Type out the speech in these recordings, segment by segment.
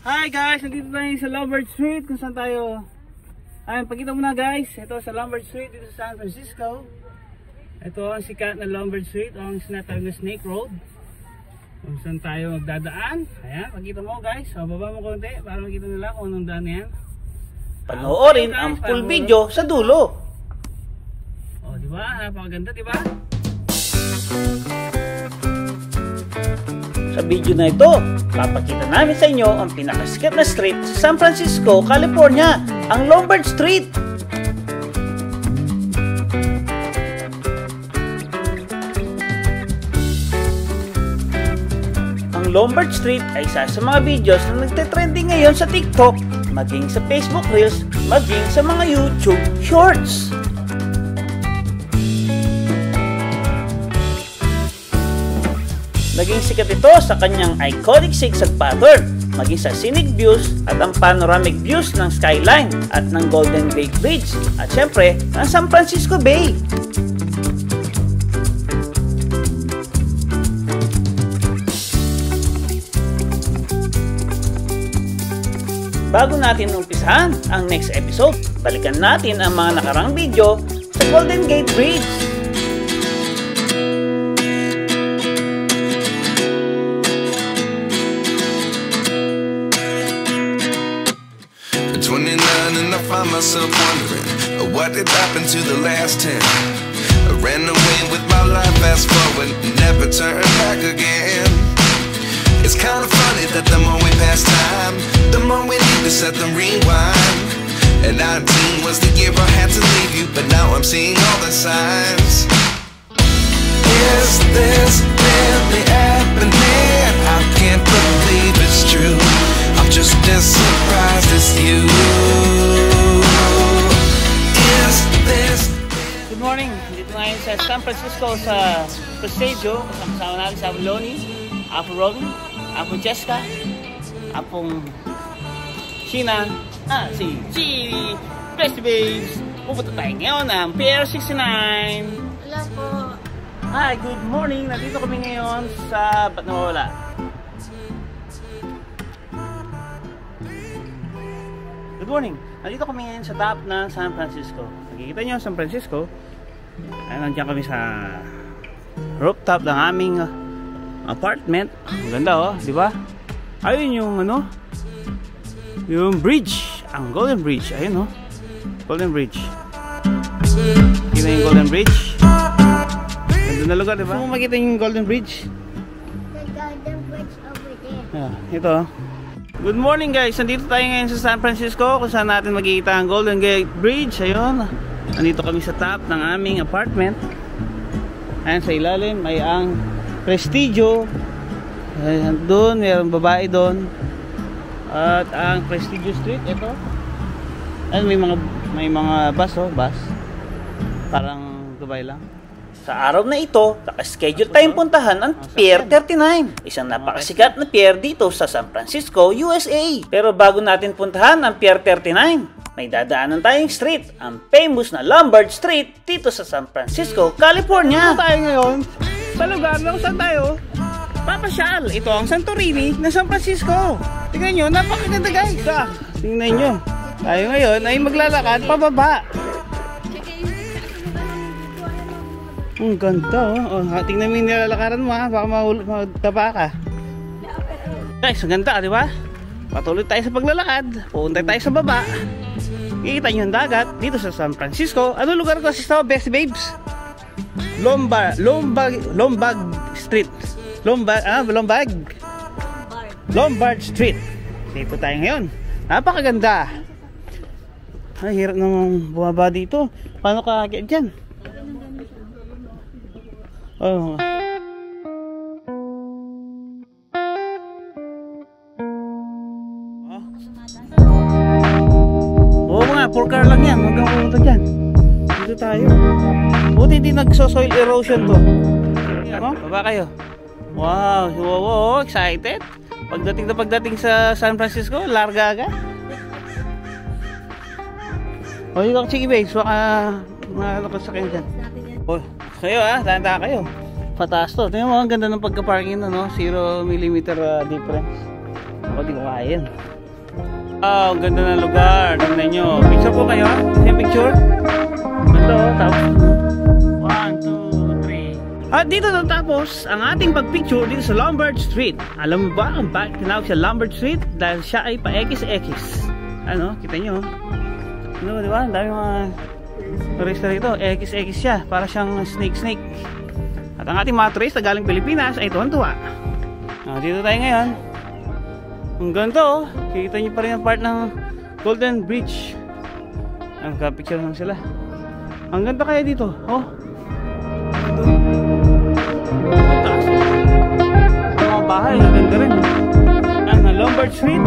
Hi guys, nandito tayo sa Lombard Street kung saan tayo. Ayun, pakita mo na guys. Ito sa Lombard Street dito sa San Francisco. Ito ang sikat na Lombard Street, ang sinatawag na Snake Road. Kung saan tayo magdadaan. Ayan, pakita mo guys. So, baba mo konti para makita nila kung anong daan yan. Panoorin ang full video sa dulo. Oh, di ba? Napakaganda, di ba? Sa video na ito, papakita namin sa inyo ang pinakasikat na street sa San Francisco, California, ang Lombard Street. Ang Lombard Street ay isa sa mga videos na nagte-trending ngayon sa TikTok, maging sa Facebook Reels, maging sa mga YouTube Shorts. Naging sikat ito sa kanyang iconic zigzag pattern, maging sa scenic views at ang panoramic views ng skyline at ng Golden Gate Bridge at syempre ng San Francisco Bay. Bago natin umpisahan ang next episode, balikan natin ang mga nakarang video sa Golden Gate Bridge. At 29 and I find myself wondering what did happen to the last 10. I ran away with my life, fast forward, never turn back again. It's kind of funny that the more we pass time, the more we need to set the rewind. And 19 was the year I had to leave you, but now I'm seeing all the signs. Is this really happening? I can't believe it's true. I'm just as surprised as you. Is this... Good morning, dito ngayon sa San Francisco sa Presidio. Kasama natin sa Lonnie, Apo Robin, Apo Jessica, Apong Sheena, si Chili, Best Babes. Pupunta tayo ngayon ng Pier 69. Hello po. Hi, good morning. Nandito kami ngayon sa... Ba't nawawala? Good morning. Nandito kami ngayon sa top ng San Francisco. Nakikita nyo San Francisco. Ay, nandiyan kami sa rooftop ng aming apartment. Ang ganda oh, di ba? Ayun yung ano, yung bridge, ang Golden Bridge. Ayun oh, Golden Bridge. Kita yung Golden Bridge. Ganda na lugar, di ba? Gusto mo makita yung Golden Bridge? The Golden Bridge over there. Ito. Good morning guys, nandito tayo ngayon sa San Francisco kung saan natin makikita ang Golden Gate Bridge. Ayun, nandito kami sa top ng aming apartment. Ayan sa ilalim may ang Presidio. Doon, mayroong babae doon. At ang Presidio Street, ito. Ayan, may mga bus oh, bus. Parang Dubai lang. Sa araw na ito, nakaschedule tayong puntahan ang Pier 39, isang napakasikat na pier dito sa San Francisco, USA. Pero bago natin puntahan ang Pier 39, may dadaanan tayong street, ang famous na Lombard Street dito sa San Francisco, California. Dito tayo ngayon sa lugar na kung saan tayo papasyal. Ito ang Santorini na San Francisco. Tingnan nyo, napakaganda guys. Tingnan nyo, tayo ngayon ay maglalakad pababa. Ang ganda oh. Tingnan mo yung nilalakaran mo ha. Baka magtaba ka. Guys, ang ganda di ba? Patuloy tayo sa paglalakad. Pupunta tayo sa baba. Kikita nyo ang dagat dito sa San Francisco. Ano lugar ko sa Best Babes? Lombard Street. Lombard Street. Dito tayo ngayon. Napakaganda. Ay, hirap namang bumaba dito. Paano ka kaya dyan? Oh. Oo nga, 4 car lang yan. Huwag kang pumunta dyan. Dito tayo. Buti hindi nagso-soil erosion to. Oh, baba kayo. Wow, wow, excited. Pagdating sa San Francisco, larga agad. O, yung sige babes, baka makalakas sa kayo dyan. Oh, kayo tanda kayo. Pataas to. Tingnan mo, ang ganda ng pagka-parking na, no? 0 mm difference. Ako, di ko kaya yan. Oh, ang ganda ng lugar. Tingnan nyo. Picture po kayo, ha? Yung picture. Ito, tapos 1, 2, 3. At dito natapos ang ating pagpicture dito sa Lombard Street. Alam mo ba kung bakit tinawag siya Lombard Street? Dahil siya ay pa-XX. Ano, kita nyo. Ano, di ba? Ang dami mga turista rito. XX siya. Para siyang snake. At ang ating mga turista galing Pilipinas ay tuwan-tuwa. Dito tayo ngayon. Ang ganda, oh. Kikita nyo pa rin ang part ng Golden Bridge. Ang kapicture lang sila. Ang ganda kaya dito, oh. Ang taas. Ang mga bahay, ang ganda rin. Ang Lombard Street.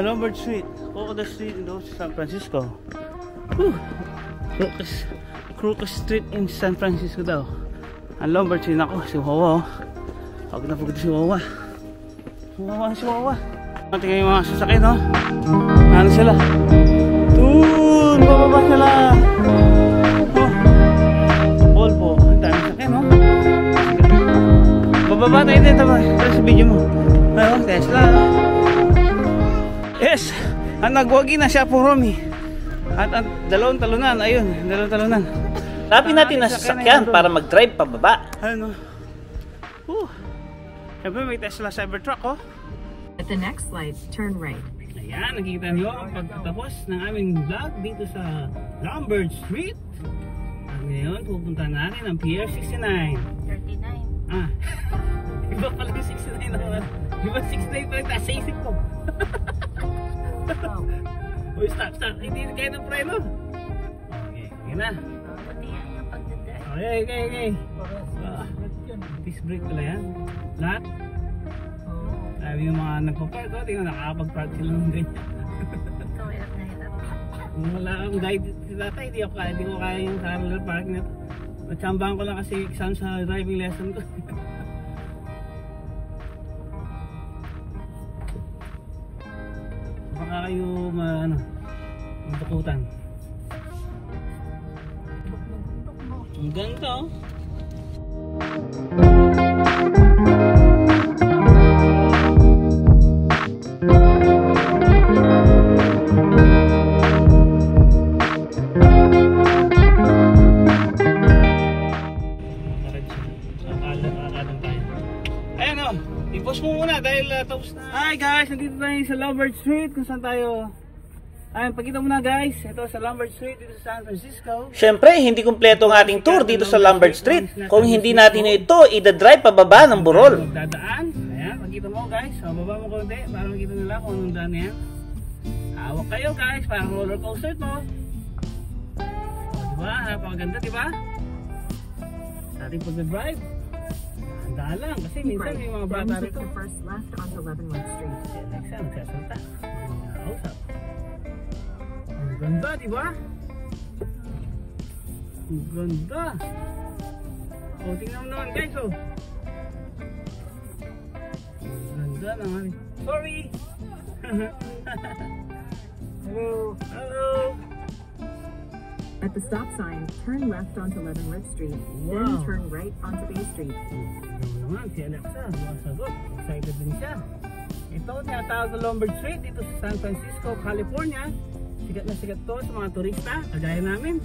Lombard Street. Crocodile Street in San Francisco. Crocodile Street in San Francisco daw. Ang Lombard Street. Ako, si Wawa, oh. Pagod na pagod si Wawa. Si Wawa. Tingnan yung mga sasakyan, oh. Ano sila? Doon! Bababa sila! Oh. Volvo. Ang dami sasakyan, oh. Bababa tayo dito. Ito sa video mo. Ayun, Tesla. Yes! Ang nagwagi na siya po, Romy. At ang dalawang talunan. Ayun, dalawang talunan. Hanapin natin na sasakyan para mag-drive pababa. Ano? Siyempre may Tesla Cybertruck, oh. At the next light, turn right. Ayan, nakikita nyo ang pagtatapos ng aming vlog dito sa Lombard Street. At ngayon, pupunta natin ang Pier 69. 39. Iba pala yung 69 naman. Iba 69 pa rin, taas sa isip ko. Uy, stop. Hindi kaya ng preno. Okay na. Pati yan yung pagdadrive. Okay. Disc brake pala yan. Lahat? Sabi yung mga nagpa-park, tingnan nakakapag-park sila ng ganyan. Ikaw hirap na hirap. Wala akong guide si tatay, hindi ko kaya yung parallel park na ito. Natsambahan ko lang kasi exam sa driving lesson ko. Baka kayo matukutan. Ang ganda, oh. I-post mo muna dahil tapos na. Hi guys, nandito tayo sa Lombard Street kung saan tayo. Ayun, pagkita mo na guys, ito sa Lombard Street dito sa San Francisco. Siyempre, hindi kumpleto ang ating tour dito sa Lombard Street kung hindi natin ito i-drive pababa ng burol. Dadaan, ayan, pagkita mo guys, baba mo konti para makita nila kung anong daan yan. Hawak kayo guys, parang roller coaster to. Diba, napakaganda diba? Sa ating pag-drive. Handa lang kasi minsan may mga bata rito. First left onto Leavenworth Street. Alexa, nagsasalta. Nakausap. Ang ganda, diba? Ang ganda. O, tingnan mo naman guys, oh. Ang ganda naman. Sorry! Hello! At the stop sign, turn left onto Leavenworth Street, Wow. then turn right onto Bay Street. Naman, si Alexa, masagot. Excited din siya. Ito, tinatawag na Lombard Street dito sa San Francisco, California. Sikat na sikat to sa mga turista, kagaya namin.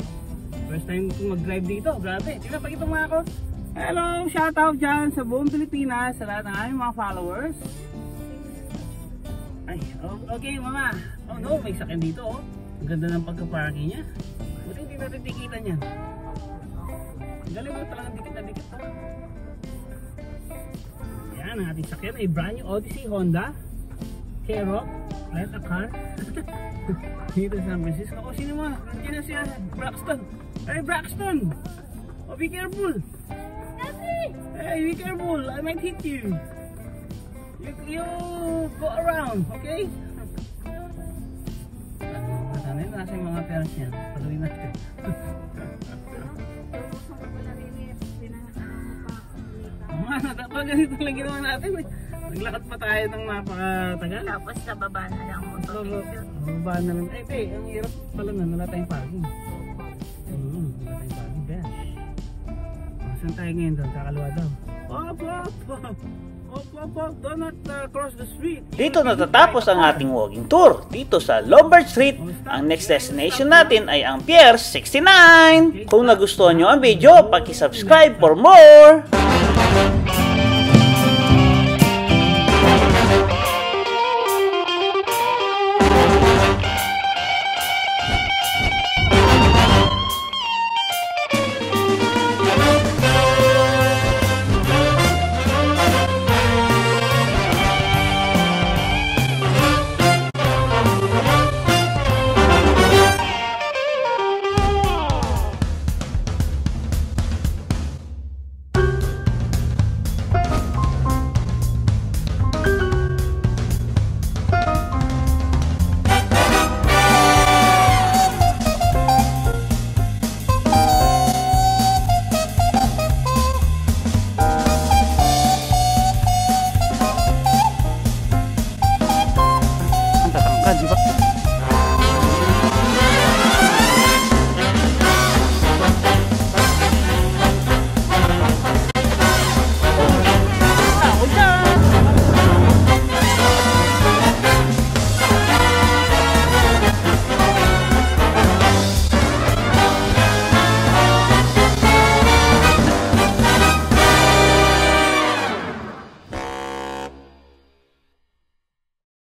First time kong mag-drive dito, grabe. Pinapakita mo ako. Hello, shoutout dyan sa buong Pilipinas, sa lahat ng aming mga followers. Ay, okay mama. Oh no, may sakyan dito, oh. Ang ganda ng pagka-parking niya. Buti hindi natin tikitan yan. Galing mo talagang dikit na dikit to. Yan, ang ating sakyan ay brand new Odyssey Honda K-Roc, rent a car. Dito sa San Francisco. O sino mo? Nandiyan na siya, Braxton. Hey Braxton! Oh, be careful! Hey, be careful! I might hit you! You go around, okay? Ano yun? Nasa yung mga parents niya. Paluin natin. Dapat ganito lang ginawa natin. Naglakad pa tayo ng napakatagal. Tapos nababa na lang mo ito. Bababa na lang. Ay, ang hirap pala na. Wala tayong parking. Wala tayong parking. Besh. Saan Saan tayo ngayon doon? Kakaliwa daw. Do not cross the street. Dito natatapos ang ating walking tour. Dito sa Lombard Street, ang next destination natin ay ang Pier 69. Kung nagustuhan nyo ang video, paki-subscribe for more!